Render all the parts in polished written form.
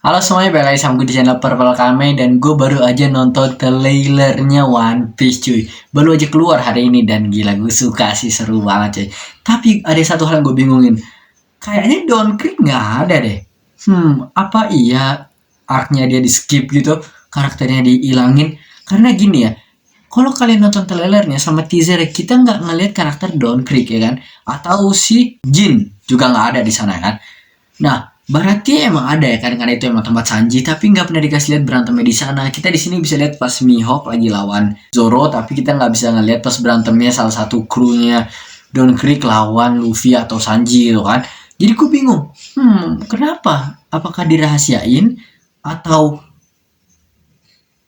Halo semuanya, balik lagi sama gue di channel Purple Kame. Dan gue baru aja nonton trailernya One Piece cuy. Baru aja keluar hari ini dan gila gue suka sih, seru banget cuy. Tapi ada satu hal yang gue bingungin. Kayaknya Don Krieg nggak ada deh. Apa iya arc-nya dia di skip gitu, karakternya dihilangin? Karena gini ya, kalau kalian nonton trailernya sama teaser, kita nggak ngelihat karakter Don Krieg ya kan? Atau si Jin juga nggak ada di sana kan? Nah, berarti emang ada ya kan, karena itu emang tempat Sanji, tapi nggak pernah dikasih lihat berantemnya di sana. Kita di sini bisa lihat pas Mihawk lagi lawan Zoro, tapi kita nggak bisa ngeliat pas berantemnya salah satu krunya Don Krieg lawan Luffy atau Sanji gitu kan. Jadi gue bingung, kenapa? Apakah dirahasiain atau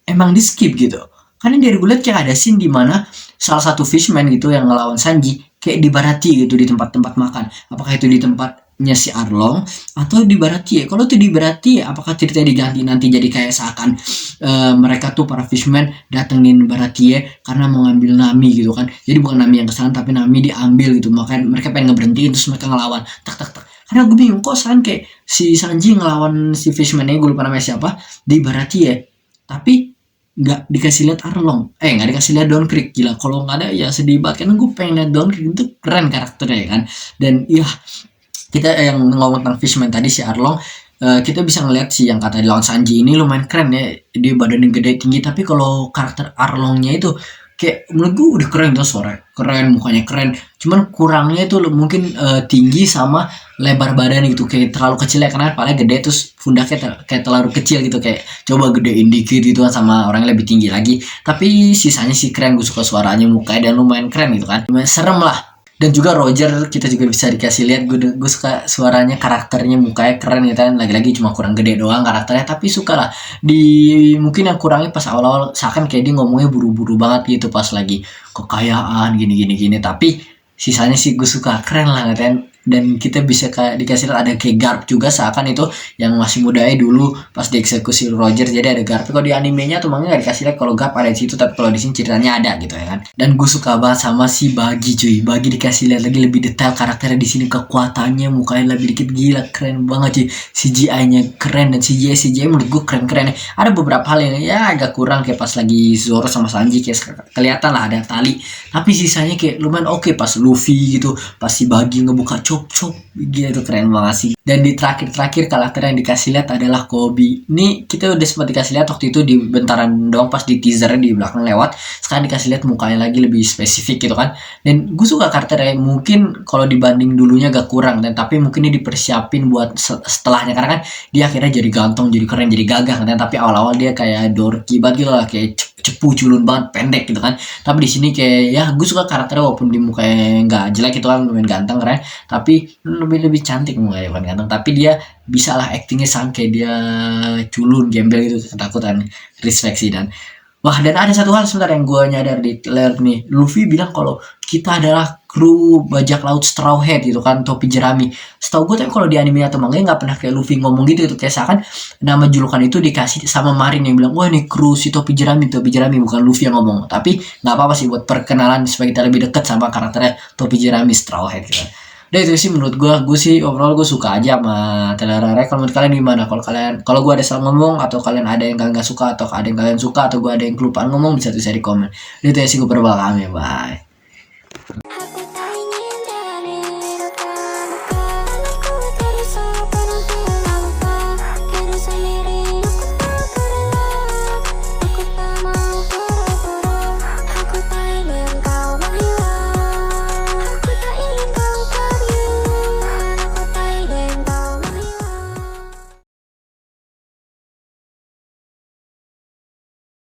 emang di skip gitu? Karena dari gue liat kayak ada scene di mana salah satu fishman gitu yang ngelawan Sanji kayak di Barati gitu di tempat-tempat makan. Apakah itu di tempatnya si Arlong atau di Barati ya? Kalau itu di Barati ya, apakah ceritanya diganti nanti jadi kayak seakan mereka tuh para fishman datengin Barati ya karena mau ngambil Nami gitu kan? Jadi bukan Nami yang kesana tapi Nami diambil gitu. Makanya mereka pengen ngeberhentiin terus mereka ngelawan tak tak tak. Karena gue bingung kok kayak si Sanji ngelawan si fishman ini, gue lupa namanya siapa, di Barati ya. Tapi nggak dikasih lihat Arlong, nggak dikasih lihat Don Krieg. Gila, kalau nggak ada ya sedih banget, karena gue pengen lihat Don Krieg, itu keren karakternya ya kan. Dan iya, kita yang ngomong tentang Fishman tadi si Arlong, kita bisa ngeliat sih yang kata lawan Sanji ini lumayan keren ya, dia badannya gede tinggi. Tapi kalau karakter Arlongnya itu kayak menurut gue udah keren tuh, suara keren, mukanya keren, cuman kurangnya itu mungkin tinggi sama lebar badan gitu, kayak terlalu kecil ya, karena paling gede terus pundaknya kayak terlalu kecil gitu, kayak coba gedein dikit gitu kan sama orang yang lebih tinggi lagi. Tapi sisanya sih keren, gue suka suaranya, mukanya dan lumayan keren gitu kan, lumayan serem lah. Dan juga Roger kita juga bisa dikasih lihat, gue suka suaranya, karakternya, mukanya keren gitu kan. Lagi-lagi cuma kurang gede doang karakternya, tapi suka lah. Di mungkin yang kurangnya pas awal-awal seakan kayak dia ngomongnya buru-buru banget gitu pas lagi kekayaan gini, tapi sisanya sih gue suka, keren lah kan. Dan kita bisa kayak dikasih lihat ada kayak Garp juga, seakan itu yang masih mudanya dulu pas dieksekusi Roger, jadi ada Garp. Kalau di animenya tuh mangga nggak dikasih lihat kalau Garp ada di situ, tapi kalau di sini ceritanya ada gitu ya kan. Dan gue suka banget sama si Bagi cuy, Bagi dikasih lihat lagi lebih detail karakternya di sini, kekuatannya, mukanya lebih dikit, gila keren banget cuy. CGI-nya keren, dan CGI menurut gue keren-keren ya. Ada beberapa hal yang ya agak kurang, kayak pas lagi Zoro sama Sanji kayak kelihatan lah ada tali, tapi sisanya kayak lumayan oke. Pas Luffy gitu, pas si Bagi ngebuka cop gitu, keren banget sih. Dan di terakhir karakter yang dikasih lihat adalah Kobe. Ini kita udah sempat dikasih lihat waktu itu di bentaran doang pas di teaser di belakang lewat. Sekarang dikasih lihat mukanya lagi lebih spesifik gitu kan. Dan gue suka karakternya, mungkin kalau dibanding dulunya agak kurang, dan tapi mungkin ini dipersiapin buat setelahnya, karena kan dia akhirnya jadi ganteng, jadi keren, jadi gagah kan. Tapi awal-awal dia kayak dorky banget gitu lah, kayak cepu culun banget, pendek gitu kan. Tapi di sini kayak ya gue suka karakternya, walaupun di mukanya nggak jelek gitu kan, lumayan ganteng keren, tapi lebih cantik mukanya, bukan ganteng. Tapi dia bisa lah actingnya sampai dia culun, gembel gitu, ketakutan, respect sih. Dan wah, dan ada satu hal sebentar yang gue nyadar di trailer nih. Luffy bilang kalau kita adalah kru bajak laut Straw Hat gitu kan, topi jerami. Setahu gue tapi kalau di anime atau manga nggak pernah kayak Luffy ngomong gitu. Itu kayak seakan nama julukan itu dikasih sama Marin yang bilang, wah ini kru si topi jerami, bukan Luffy yang ngomong. Tapi nggak apa-apa sih buat perkenalan supaya kita lebih dekat sama karakternya topi jerami Straw Hat gitu. Udah itu sih menurut gue sih overall gue suka aja sama trailer. Kalau menurut kalian gimana? Kalau gue ada salah ngomong, atau kalian ada yang kalian gak suka, atau ada yang kalian suka, atau gue ada yang kelupaan ngomong, bisa tulis di komen. Itu ya sih, gue berbakam ya, bye.